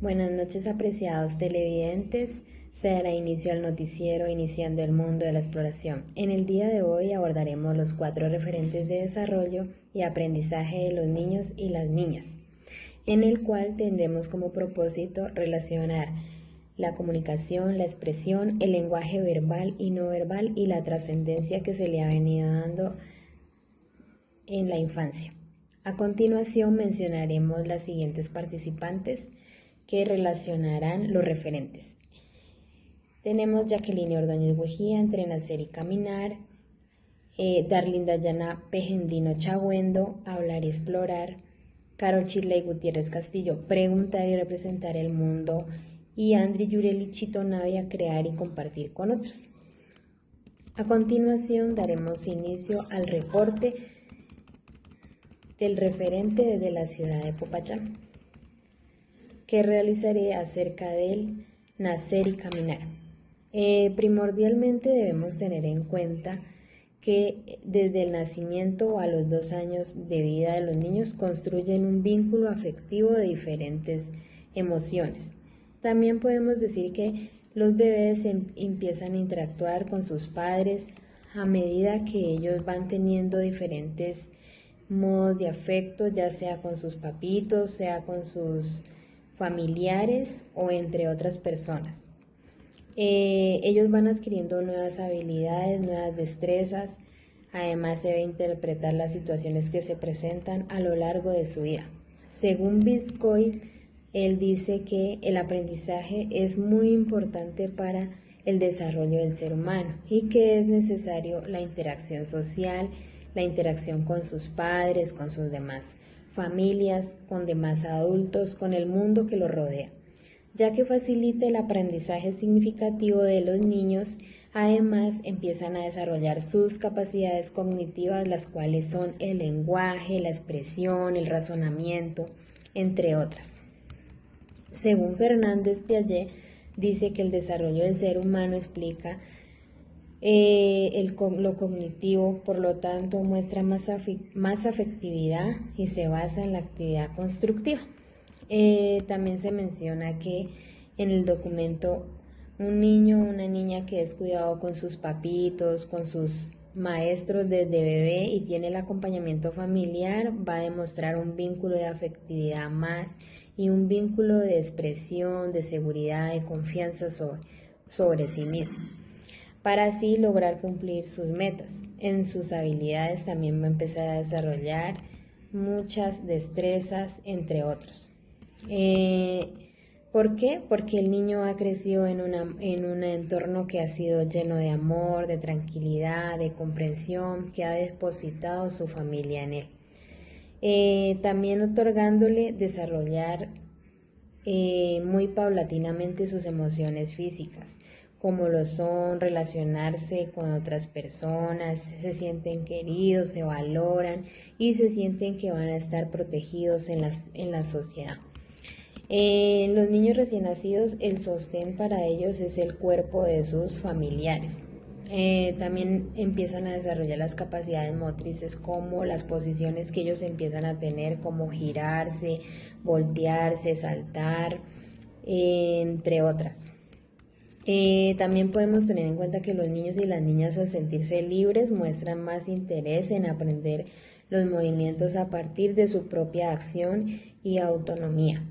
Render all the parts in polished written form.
Buenas noches, apreciados televidentes. Se dará inicio al noticiero Iniciando el Mundo de la Exploración. En el día de hoy abordaremos los 4 referentes de desarrollo y aprendizaje de los niños y las niñas, en el cual tendremos como propósito relacionar la comunicación, la expresión, el lenguaje verbal y no verbal y la trascendencia que se le ha venido dando en la infancia. A continuación mencionaremos las siguientes participantes que relacionarán los referentes. Tenemos Jacqueline Ordóñez Bujía, entre nacer y caminar, Darlinda Yana Pejendino Chagüendo, hablar y explorar, Carol Chirley Gutiérrez Castillo, preguntar y representar el mundo, y Andri Yureli Chito Navia, crear y compartir con otros. A continuación daremos inicio al reporte del referente desde la ciudad de Popayán, que realizaré acerca del nacer y caminar. Primordialmente debemos tener en cuenta que desde el nacimiento a los 2 años de vida de los niños construyen un vínculo afectivo de diferentes emociones. También podemos decir que los bebés empiezan a interactuar con sus padres a medida que ellos van teniendo diferentes modos de afecto, ya sea con sus papitos, sea con sus familiares o entre otras personas. Ellos van adquiriendo nuevas habilidades, nuevas destrezas. Además, se debe interpretar las situaciones que se presentan a lo largo de su vida. Según Biscoy, él dice que el aprendizaje es muy importante para el desarrollo del ser humano y que es necesario la interacción social, la interacción con sus padres, con sus demás familias, con demás adultos, con el mundo que los rodea, ya que facilita el aprendizaje significativo de los niños. Además, empiezan a desarrollar sus capacidades cognitivas, las cuales son el lenguaje, la expresión, el razonamiento, entre otras. Según Fernández Piaget, dice que el desarrollo del ser humano explica lo cognitivo, por lo tanto muestra más afectividad y se basa en la actividad constructiva. También se menciona que en el documento un niño o una niña que es cuidado con sus papitos, con sus maestros desde bebé y tiene el acompañamiento familiar, va a demostrar un vínculo de afectividad más y un vínculo de expresión, de seguridad, de confianza sobre sí mismo, para así lograr cumplir sus metas. En sus habilidades también va a empezar a desarrollar muchas destrezas, entre otros. ¿Por qué? Porque el niño ha crecido en un entorno que ha sido lleno de amor, de tranquilidad, de comprensión, que ha depositado su familia en él. También otorgándole desarrollar muy paulatinamente sus emociones físicas, como lo son relacionarse con otras personas, se sienten queridos, se valoran y se sienten que van a estar protegidos en la sociedad. Los niños recién nacidos, el sostén para ellos es el cuerpo de sus familiares. También empiezan a desarrollar las capacidades motrices, como las posiciones que ellos empiezan a tener, como girarse, voltearse, saltar, entre otras. También podemos tener en cuenta que los niños y las niñas, al sentirse libres, muestran más interés en aprender los movimientos a partir de su propia acción y autonomía.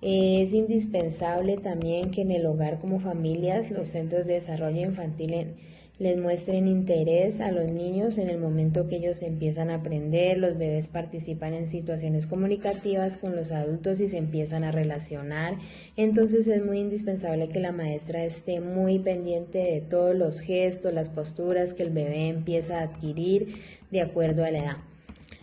Es indispensable también que en el hogar, como familias, los centros de desarrollo infantil les muestren interés a los niños en el momento que ellos empiezan a aprender. Los bebés participan en situaciones comunicativas con los adultos y se empiezan a relacionar. Entonces es muy indispensable que la maestra esté muy pendiente de todos los gestos, las posturas que el bebé empieza a adquirir de acuerdo a la edad.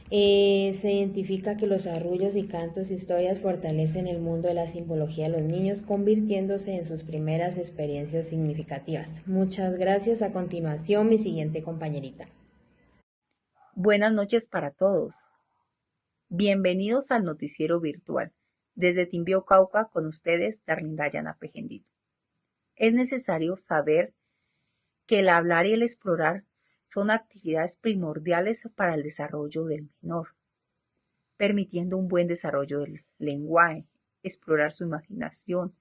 Se identifica que los arrullos y cantos, historias fortalecen el mundo de la simbología de los niños, convirtiéndose en sus primeras experiencias significativas. Muchas gracias. A continuación, mi siguiente compañerita. Buenas noches para todos. Bienvenidos al noticiero virtual. Desde Timbio, Cauca, con ustedes, Darlinda Yana Pejendino. Es necesario saber que el hablar y el explorar son actividades primordiales para el desarrollo del menor, permitiendo un buen desarrollo del lenguaje, explorar su imaginación,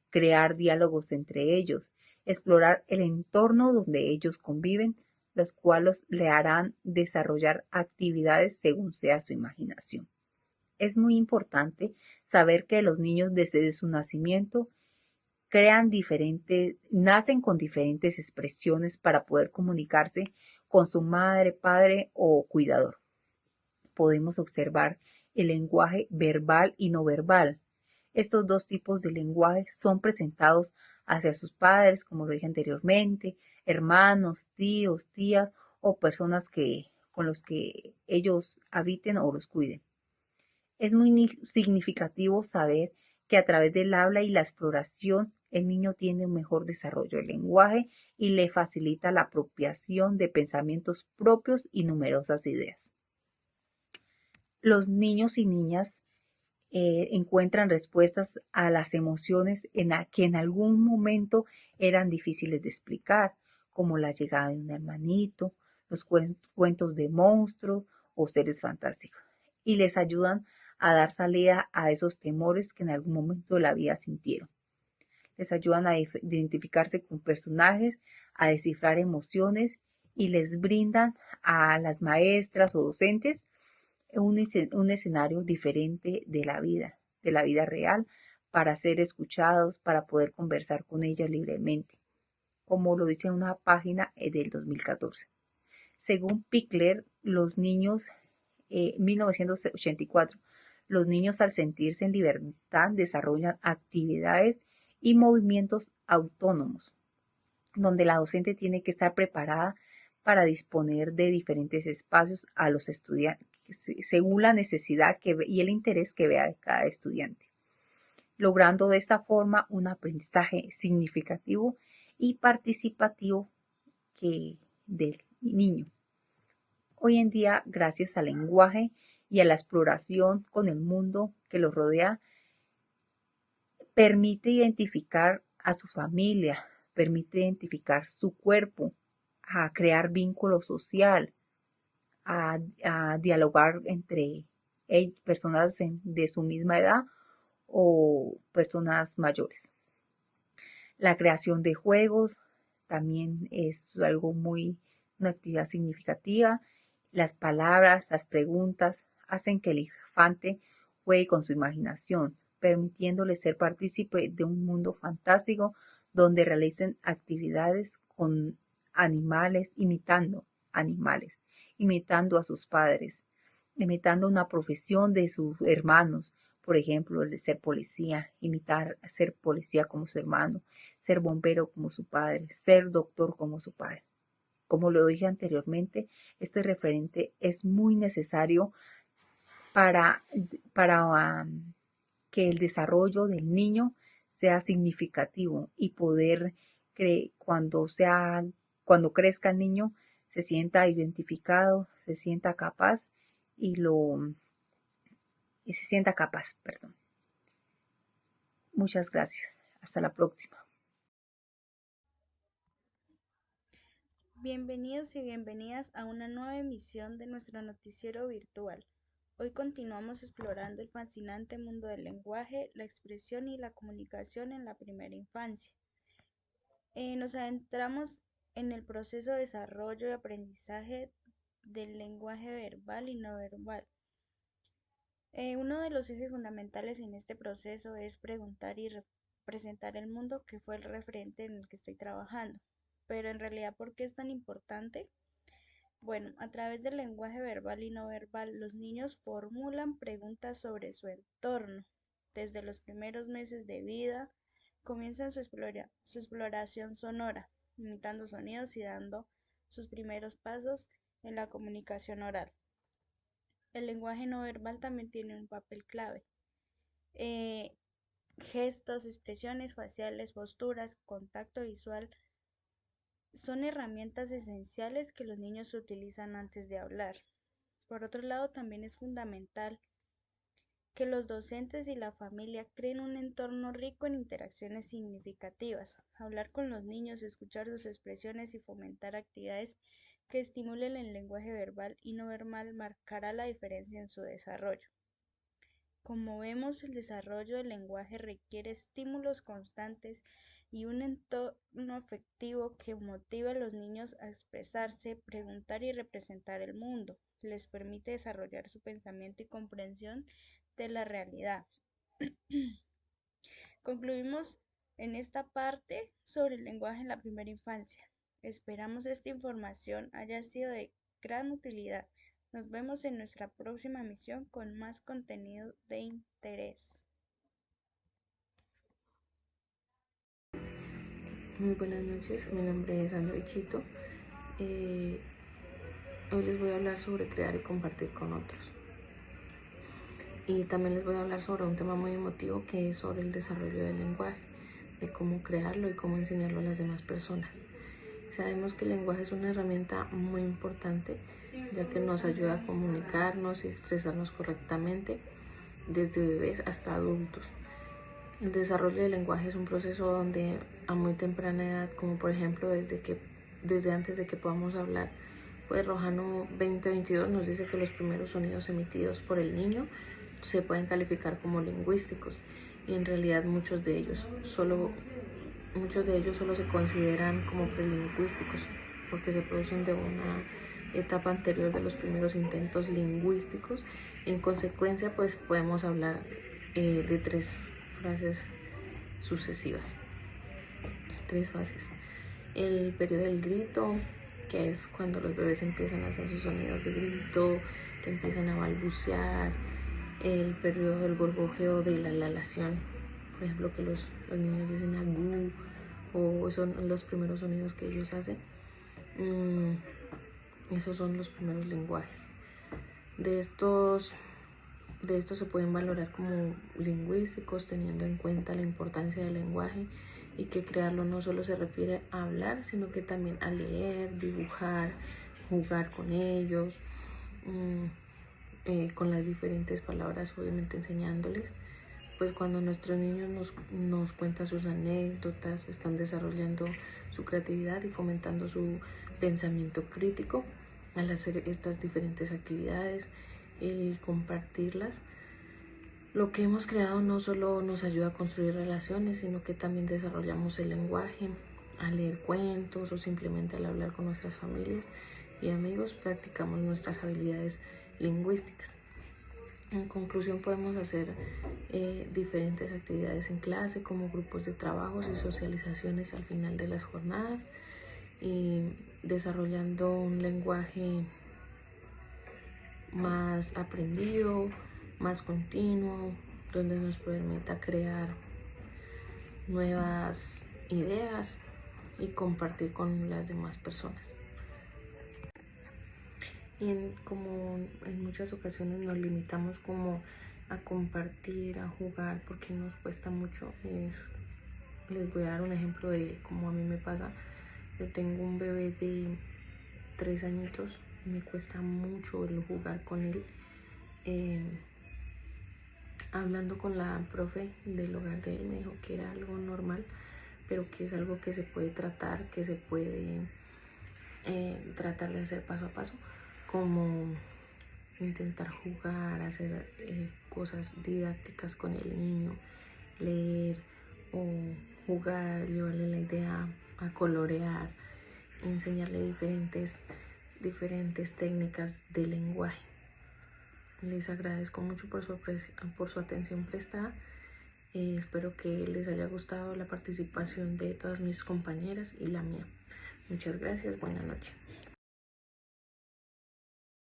crear diálogos entre ellos, explorar el entorno donde ellos conviven, los cuales le harán desarrollar actividades según sea su imaginación. Es muy importante saber que los niños desde su nacimiento nacen con diferentes expresiones para poder comunicarse con su madre, padre o cuidador. Podemos observar el lenguaje verbal y no verbal. Estos dos tipos de lenguaje son presentados hacia sus padres, como lo dije anteriormente, hermanos, tíos, tías o personas con los que ellos habiten o los cuiden. Es muy significativo saber que a través del habla y la exploración el niño tiene un mejor desarrollo del lenguaje y le facilita la apropiación de pensamientos propios y numerosas ideas. Los niños y niñas encuentran respuestas a las emociones que en algún momento eran difíciles de explicar, como la llegada de un hermanito, los cuentos de monstruos o seres fantásticos, y les ayudan a dar salida a esos temores que en algún momento de la vida sintieron. Les ayudan a identificarse con personajes, a descifrar emociones y les brindan a las maestras o docentes un escenario diferente de la vida real, para ser escuchados, para poder conversar con ellas libremente, como lo dice una página del 2014. Según Pickler, los niños, 1984, los niños al sentirse en libertad desarrollan actividades y movimientos autónomos, donde la docente tiene que estar preparada para disponer de diferentes espacios a los estudiantes, según la necesidad y el interés que vea de cada estudiante, logrando de esta forma un aprendizaje significativo y participativo del niño. Hoy en día, gracias al lenguaje y a la exploración con el mundo que los rodea, permite identificar a su familia, permite identificar su cuerpo, a crear vínculo social, a dialogar entre personas de su misma edad o personas mayores. La creación de juegos también es una actividad significativa. Las palabras, las preguntas hacen que el infante juegue con su imaginación, permitiéndole ser partícipe de un mundo fantástico donde realicen actividades con animales, imitando a sus padres, imitando una profesión de sus hermanos, por ejemplo, el de ser policía, imitar ser policía como su hermano, ser bombero como su padre, ser doctor como su padre. Como lo dije anteriormente, este referente es muy necesario para, para que el desarrollo del niño sea significativo y poder cuando crezca el niño se sienta identificado, se sienta capaz y se sienta capaz, perdón. Muchas gracias. Hasta la próxima. Bienvenidos y bienvenidas a una nueva emisión de nuestro noticiero virtual. Hoy continuamos explorando el fascinante mundo del lenguaje, la expresión y la comunicación en la primera infancia. Nos adentramos en el proceso de desarrollo y aprendizaje del lenguaje verbal y no verbal. Uno de los ejes fundamentales en este proceso es preguntar y representar el mundo, que fue el referente en el que estoy trabajando. Pero en realidad, ¿por qué es tan importante? Bueno, a través del lenguaje verbal y no verbal, los niños formulan preguntas sobre su entorno. Desde los primeros meses de vida, comienzan su exploración sonora, imitando sonidos y dando sus primeros pasos en la comunicación oral. El lenguaje no verbal también tiene un papel clave. Gestos, expresiones faciales, posturas, contacto visual son herramientas esenciales que los niños utilizan antes de hablar. Por otro lado, también es fundamental que los docentes y la familia creen un entorno rico en interacciones significativas. Hablar con los niños, escuchar sus expresiones y fomentar actividades que estimulen el lenguaje verbal y no verbal marcará la diferencia en su desarrollo. Como vemos, el desarrollo del lenguaje requiere estímulos constantes y un entorno afectivo que motive a los niños a expresarse, preguntar y representar el mundo. Les permite desarrollar su pensamiento y comprensión de la realidad. Concluimos en esta parte sobre el lenguaje en la primera infancia. Esperamos esta información haya sido de gran utilidad. Nos vemos en nuestra próxima misión con más contenido de interés. Muy buenas noches, mi nombre es André Chito. Hoy les voy a hablar sobre crear y compartir con otros. Y también les voy a hablar sobre un tema muy emotivo que es sobre el desarrollo del lenguaje, de cómo crearlo y cómo enseñarlo a las demás personas. Sabemos que el lenguaje es una herramienta muy importante, ya que nos ayuda a comunicarnos y expresarnos correctamente desde bebés hasta adultos. El desarrollo del lenguaje es un proceso donde a muy temprana edad, como por ejemplo desde antes de que podamos hablar, pues Rojano 2022 nos dice que los primeros sonidos emitidos por el niño se pueden calificar como lingüísticos, y en realidad muchos de ellos solo se consideran como prelingüísticos porque se producen de una etapa anterior de los primeros intentos lingüísticos. En consecuencia, pues podemos hablar de tres frases sucesivas, tres fases. El periodo del grito, que es cuando los bebés empiezan a hacer sus sonidos de grito, que empiezan a balbucear. El periodo del gorgojeo, de la lalación, por ejemplo, que los niños dicen agú, o son los primeros sonidos que ellos hacen. Esos son los primeros lenguajes. De estos se pueden valorar como lingüísticos, teniendo en cuenta la importancia del lenguaje y que crearlo no solo se refiere a hablar, sino que también a leer, dibujar, jugar con ellos, con las diferentes palabras, obviamente enseñándoles. Pues cuando nuestros niños nos cuentan sus anécdotas, están desarrollando su creatividad y fomentando su pensamiento crítico al hacer estas diferentes actividades y compartirlas. Lo que hemos creado no solo nos ayuda a construir relaciones, sino que también desarrollamos el lenguaje al leer cuentos o simplemente al hablar con nuestras familias y amigos. Practicamos nuestras habilidades lingüísticas. En conclusión, podemos hacer diferentes actividades en clase, como grupos de trabajos y socializaciones al final de las jornadas, y desarrollando un lenguaje más aprendido, más continuo, donde nos permita crear nuevas ideas y compartir con las demás personas. Como en muchas ocasiones nos limitamos como a compartir, a jugar, porque nos cuesta mucho. Les voy a dar un ejemplo de cómo a mí me pasa. Yo tengo un bebé de 3 añitos y me cuesta mucho el jugar con él. Hablando con la profe del hogar de él, me dijo que era algo normal, pero que es algo que se puede tratar, que se puede tratar de hacer paso a paso, como intentar jugar, hacer cosas didácticas con el niño, leer o jugar, llevarle la idea a colorear, enseñarle diferentes técnicas de lenguaje. Les agradezco mucho por su atención prestada. Espero que les haya gustado la participación de todas mis compañeras y la mía. Muchas gracias, buena noche.